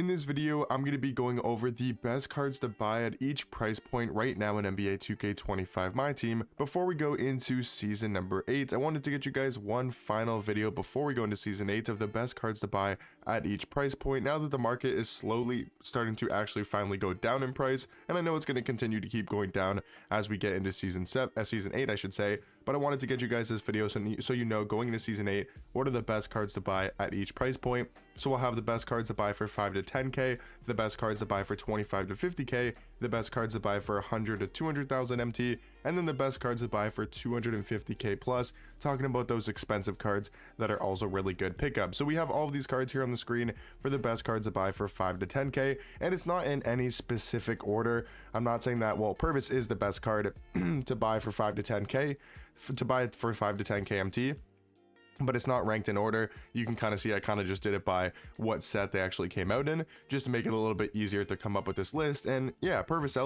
In this video, I'm going to be going over the best cards to buy at each price point right now in NBA 2K25 Myteam. Before we go into season number 8, I wanted to get you guys one final video before we go into season 8 of the best cards to buy at each price point. Now that the market is slowly starting to actually finally go down in price, and I know it's going to continue to keep going down as we get into season 8, I should say. But I wanted to get you guys this video so you know going into season 8 what are the best cards to buy at each price point. So we'll have the best cards to buy for 5 to 10k, the best cards to buy for 25 to 50k, the best cards to buy for 100 to 200,000 MT, and then the best cards to buy for 250k plus, talking about those expensive cards that are also really good pickups. So we have all of these cards here on the screen for the best cards to buy for 5 to 10k, and it's not in any specific order. I'm not saying that, well, Purvis is the best card to buy for 5 to 10k, to buy it for 5 to 10k MT, but it's not ranked in order. You can kind of see I kind of just did it by what set they actually came out in, just to make it a little bit easier to come up with this list. And yeah, Purvis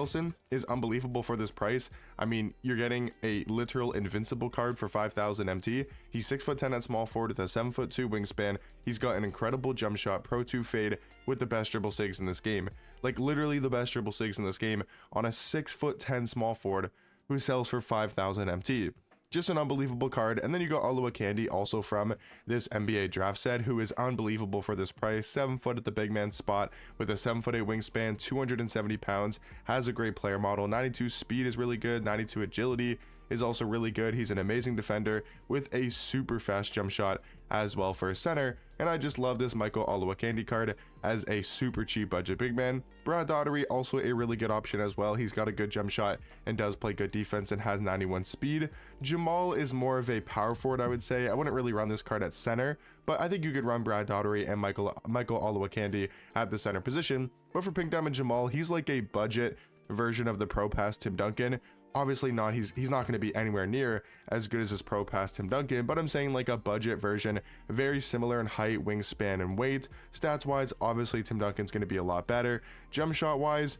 is unbelievable for this price. I mean, you're getting a literal invincible card for 5,000 MT. He's 6'10" at small forward with a 7'2" wingspan. He's got an incredible jump shot, Pro 2 fade with the best dribble sigs in this game. Like literally the best dribble sigs in this game on a 6'10" small forward who sells for 5,000 MT. Just an unbelievable card. And then you got Candy, also from this NBA draft set, who is unbelievable for this price. 7 foot at the big man spot with a 7'8" wingspan, 270 pounds, has a great player model. 92 speed is really good, 92 agility is also really good. He's an amazing defender with a super fast jump shot as well for a center. And I just love this Michael Candy card as a super cheap budget big man. Brad Daugherty, also a really good option as well. He's got a good jump shot and does play good defense and has 91 speed. Jamal is more of a power forward, I would say. I wouldn't really run this card at center, but I think you could run Brad Daugherty and Michael Candy at the center position. But for Pink Diamond Jamal, he's like a budget version of the Pro Pass Tim Duncan. Obviously not, he's not going to be anywhere near as good as his Pro Pass Tim Duncan, but I'm saying like a budget version, very similar in height, wingspan, and weight. Stats wise, obviously Tim Duncan's going to be a lot better. Jump shot wise,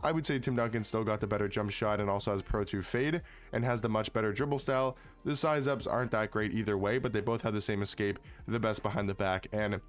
I would say Tim Duncan still got the better jump shot and also has Pro 2 fade and has the much better dribble style. The size ups aren't that great either way, but they both have the same escape, the best behind the back, and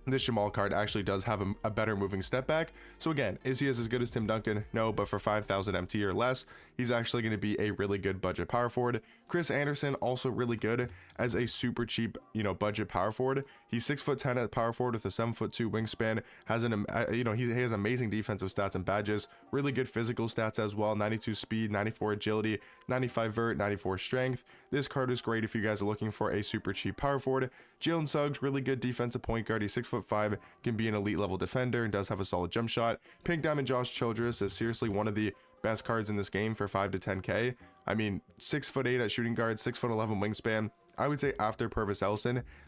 this Jamal card actually does have a better moving step back. So again, is he as good as Tim Duncan? No, but for 5,000 MT or less, he's actually going to be a really good budget power forward. Chris Anderson, also really good as a super cheap, budget power forward. He's 6'10" at power forward with a 7'2" wingspan. Has he has amazing defensive stats and badges. Really good physical stats as well. 92 speed, 94 agility, 95 vert, 94 strength. This card is great if you guys are looking for a super cheap power forward. Jalen Suggs, really good defensive point guard. He's 6'5", can be an elite level defender and does have a solid jump shot. Pink Diamond Josh Childress is seriously one of the best cards in this game for 5 to 10k. I mean, 6'8" at shooting guard, 6'11" wingspan. I would say after Purvis,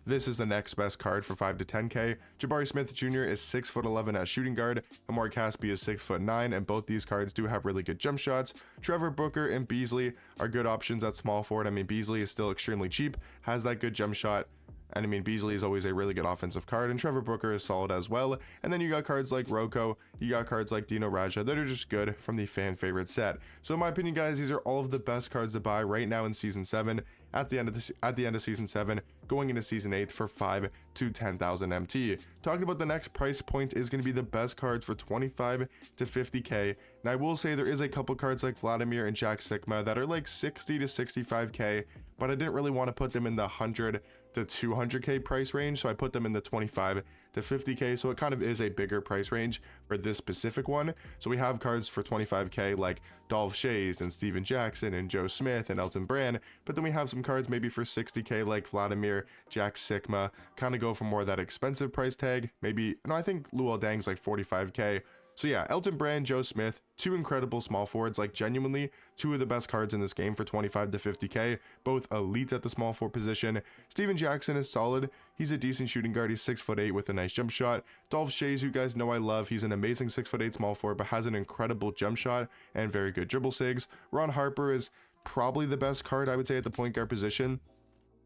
this is the next best card for 5 to 10k. Jabari Smith Jr. is 6'11" at shooting guard. Amor Caspi is 6'9", and both these cards do have really good jump shots. Trevor Booker and Beasley are good options at small forward. I mean, Beasley is still extremely cheap, has that good jump shot. And I mean, Beasley is always a really good offensive card, and Trevor Booker is solid as well. And then you got cards like Rocco, you got cards like Dino Raja that are just good from the fan favorite set. So in my opinion, guys, these are all of the best cards to buy right now in season 7, at the end of season 7, going into season 8 for 5 to 10,000 MT. Talking about the next price point is going to be the best cards for 25 to 50k. And I will say there is a couple cards like Vladimir and Jack Sigma that are like 60 to 65k, but I didn't really want to put them in the 100 to 200k price range, so I put them in the 25 to 50k. So it kind of is a bigger price range for this specific one. So we have cards for 25k like Dolph Shays and Steven Jackson and Joe Smith and Elton Brand, but then we have some cards maybe for 60k like Vladimir, Jack Sigma, kind of go for more of that expensive price tag. Maybe, no, I think Luol Deng's like 45k. So yeah, Elton Brand, Joe Smith, two incredible small forwards, like genuinely two of the best cards in this game for 25 to 50k, both elite at the small forward position. Steven Jackson is solid. He's a decent shooting guard. He's 6'8" with a nice jump shot. Dolph Shays, you guys know I love. He's an amazing 6'8" small forward, but has an incredible jump shot and very good dribble sigs. Ron Harper is probably the best card, I would say, at the point guard position.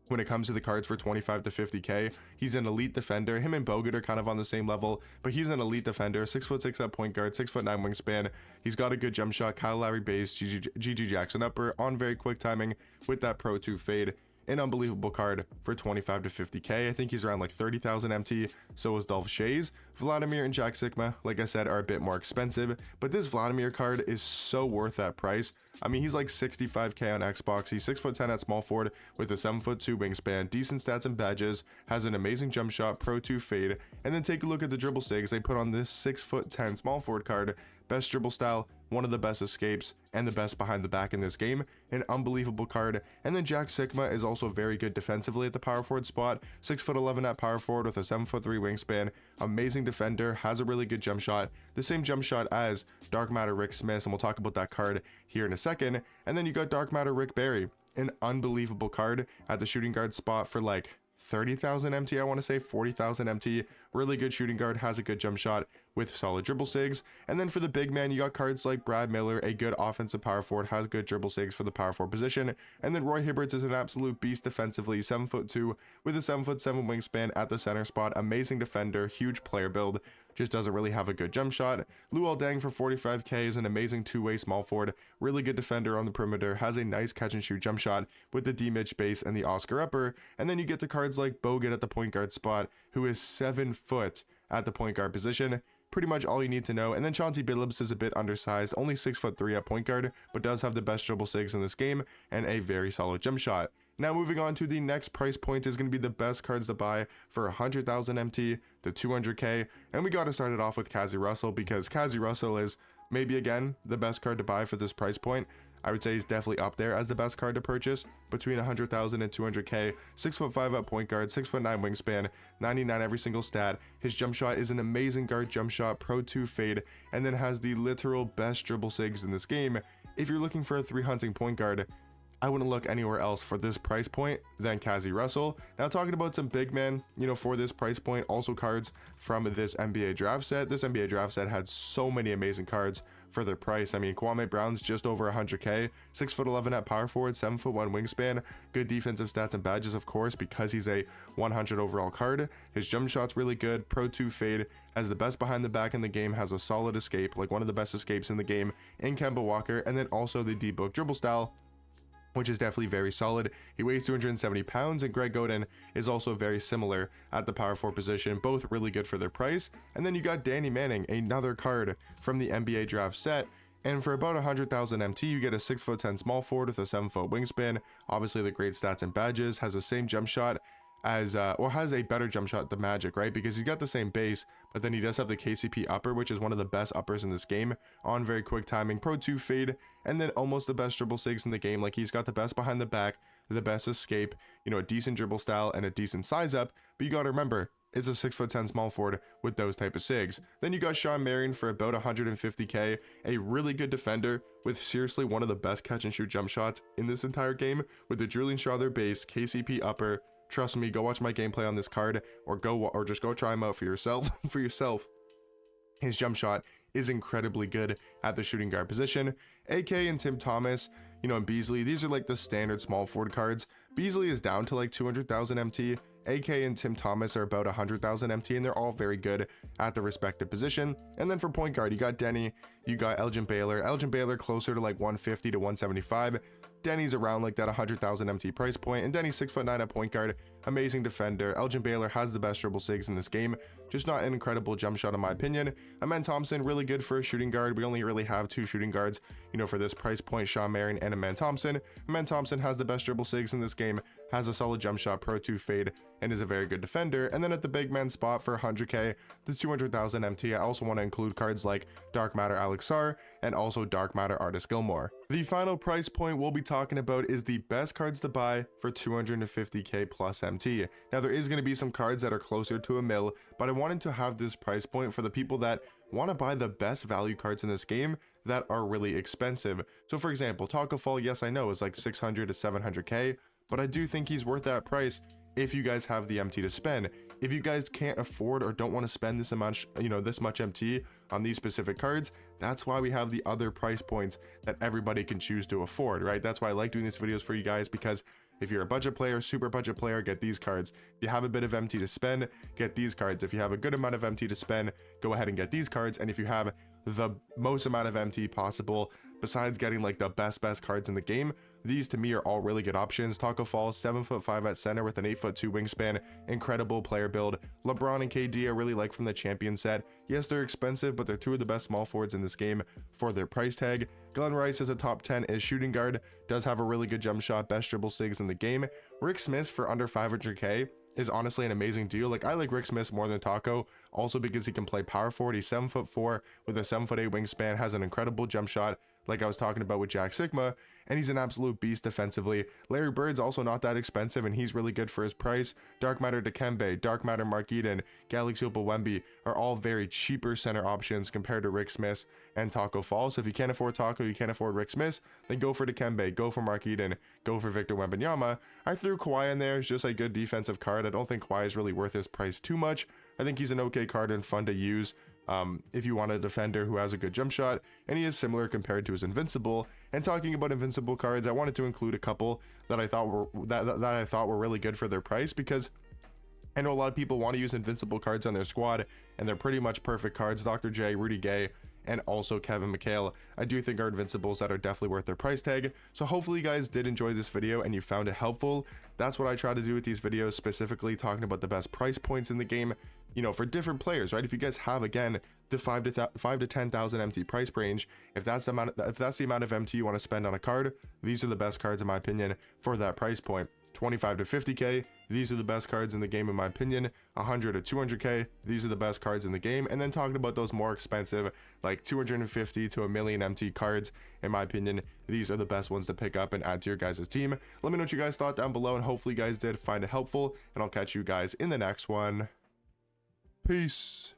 When it comes to the cards for 25 to 50k, he's an elite defender. Him and Bogut are kind of on the same level, but he's an elite defender. 6'6" at point guard, 6'9" wingspan. He's got a good jump shot. Kyle Lowry base, GG Jackson upper on very quick timing with that Pro 2 fade. an unbelievable card for 25 to 50k. I think he's around like 30,000 MT. So is Dolph Shays. Vladimir and Jack Sigma, like I said, are a bit more expensive, but this Vladimir card is so worth that price. I mean, he's like 65k on Xbox. He's 6'10" at small forward with a 7'2" wingspan, decent stats and badges, has an amazing jump shot, Pro 2 fade, and then take a look at the dribble sigs. They put on this 6'10" small forward card, best dribble style, one of the best escapes, and the best behind the back in this game, an unbelievable card. And then Jack Sigma is also very good defensively at the power forward spot, 6'11" at power forward with a 7'3" wingspan, amazing defender, has a really good jump shot, the same jump shot as Dark Matter Rick Smith, and we'll talk about that card here in a second. And then you got Dark Matter Rick Barry, an unbelievable card at the shooting guard spot for like 30,000 MT, I want to say 40,000 MT. Really good shooting guard, has a good jump shot with solid dribble sigs. And then for the big man, you got cards like Brad Miller, a good offensive power forward, has good dribble sigs for the power forward position. And then Roy Hibberts is an absolute beast defensively, 7'2" with a 7'7" wingspan at the center spot, amazing defender, huge player build, just doesn't really have a good jump shot. Luol Deng for 45k is an amazing two-way small forward, really good defender on the perimeter, has a nice catch and shoot jump shot with the D-Mitch base and the Oscar upper. And then you get to cards like Bogut at the point guard spot, who is 7 foot at the point guard position. Pretty much all you need to know. And then Chauncey Billups is a bit undersized, only 6'3" at point guard, but does have the best dribble sigs in this game and a very solid jump shot. Now moving on to the next price point is going to be the best cards to buy for 100,000 MT to 200k. And we got to start it off with Cazzie Russell, because Cazzie Russell is maybe again the best card to buy for this price point. I would say he's definitely up there as the best card to purchase between 100,000 and 200k. 6'5" at point guard, 6'9" wingspan, 99 every single stat. His jump shot is an amazing guard jump shot, Pro 2 fade, and then has the literal best dribble sigs in this game. If you're looking for a 3 hunting point guard, I wouldn't look anywhere else for this price point than Cazzie Russell. Now talking about some big men, for this price point, also cards from this NBA draft set. This NBA draft set had so many amazing cards for their price. I mean, Kwame Brown's just over 100k, 6'11" at power forward, 7'1" wingspan, good defensive stats and badges, of course, because he's a 100 overall card. His jump shot's really good, Pro 2 fade, has the best behind the back in the game, has a solid escape, like one of the best escapes in the game in Kemba Walker, and then also the D-Book dribble style, which is definitely very solid. He weighs 270 pounds, and Greg Oden is also very similar at the power forward position, both really good for their price. And then you got Danny Manning, another card from the NBA draft set, and for about 100,000 MT, you get a 6'10" small forward with a 7-foot wingspan, obviously the great stats and badges, has the same jump shot as or has a better jump shot than Magic, right? Because he's got the same base, but then he does have the KCP upper, which is one of the best uppers in this game, on very quick timing, Pro 2 fade, and then almost the best dribble sigs in the game. Like, he's got the best behind the back, the best escape, a decent dribble style and a decent size up. But you got to remember, it's a 6'10" small forward with those type of sigs. Then you got Sean Marion for about 150k, a really good defender with seriously one of the best catch and shoot jump shots in this entire game, with the Julian Strawther base, KCP upper. Trust me, go watch my gameplay on this card, or just go try him out for yourself. His jump shot is incredibly good at the shooting guard position. AK and Tim Thomas, and Beasley, these are like the standard small forward cards. Beasley is down to like 200,000 MT. AK and Tim Thomas are about 100,000 MT, and they're all very good at the respective position. And then for point guard, you got Denny, you got Elgin Baylor. Elgin Baylor closer to like 150 to 175. Denny's around like that 100,000 MT price point, and Denny's 6'9" at point guard, amazing defender. Elgin Baylor has the best dribble sigs in this game, just not an incredible jump shot in my opinion. Amen Thompson, really good for a shooting guard. We only really have 2 shooting guards, for this price point, Sean Marion and Amen Thompson. Amen Thompson has the best dribble sigs in this game, has a solid jump shot, Pro 2 fade, and is a very good defender. And then at the big man spot for 100k to 200,000 MT, I also want to include cards like Dark Matter Alex Sarr and also Dark Matter Artis Gilmore. The final price point we'll be talking about is the best cards to buy for 250k plus MT. Now there is going to be some cards that are closer to a mil, but I wanted to have this price point for the people that want to buy the best value cards in this game that are really expensive. So for example, Taco Fall, yes I know, is like 600 to 700k, but I do think he's worth that price if you guys have the MT to spend. If you guys can't afford or don't want to spend this amount, this much MT on these specific cards, that's why we have the other price points that everybody can choose to afford, right? That's why I like doing these videos for you guys, because if you're a budget player, super budget player, get these cards. If you have a bit of MT to spend, get these cards. If you have a good amount of MT to spend, go ahead and get these cards. And if you have the most amount of MT possible, besides getting like the best cards in the game, these to me are all really good options. Taco Fall, 7'5" at center with an 8'2" wingspan, incredible player build. LeBron and KD I really like from the champion set. Yes, they're expensive, but they're two of the best small forwards in this game for their price tag. Glenn Rice is a top 10 is shooting guard, does have a really good jump shot, best dribble sigs in the game. Rick Smith for under 500k is honestly an amazing deal. Like, I like Rick Smith more than Taco, also because he can play power forward. He's 7'4" with a 7'8" wingspan, has an incredible jump shot, like I was talking about with Jack Sigma, and he's an absolute beast defensively. Larry Bird's also not that expensive, and he's really good for his price. Dark Matter Dikembe, Dark Matter Mark Eden, Galaxy Opal Wemby are all very cheaper center options compared to Rick Smith and Taco Fall. So if you can't afford Taco, you can't afford Rick Smith, then go for Dikembe, go for Mark Eden, go for Victor Wembanyama. I threw Kawhi in there as just a good defensive card. I don't think Kawhi is really worth his price too much. I think he's an okay card and fun to use if you want a defender who has a good jump shot, and he is similar compared to his Invincible. And talking about Invincible cards, I wanted to include a couple that I thought were really good for their price, because I know a lot of people want to use Invincible cards on their squad, and they're pretty much perfect cards. Dr. J, Rudy Gay, and also Kevin McHale, I do think are Invincibles that are definitely worth their price tag. So hopefully you guys did enjoy this video and you found it helpful. That's what I try to do with these videos, specifically talking about the best price points in the game, you know, for different players, right? If you guys have, again, the 5 to 10,000 MT price range, if that's the amount of MT you want to spend on a card, these are the best cards in my opinion for that price point. 25 to 50k, these are the best cards in the game in my opinion. 100 to 200k, these are the best cards in the game. And then talking about those more expensive, like 250 to a million MT cards, in my opinion, these are the best ones to pick up and add to your guys' team. Let me know what you guys thought down below, and hopefully you guys did find it helpful, and I'll catch you guys in the next one. Peace.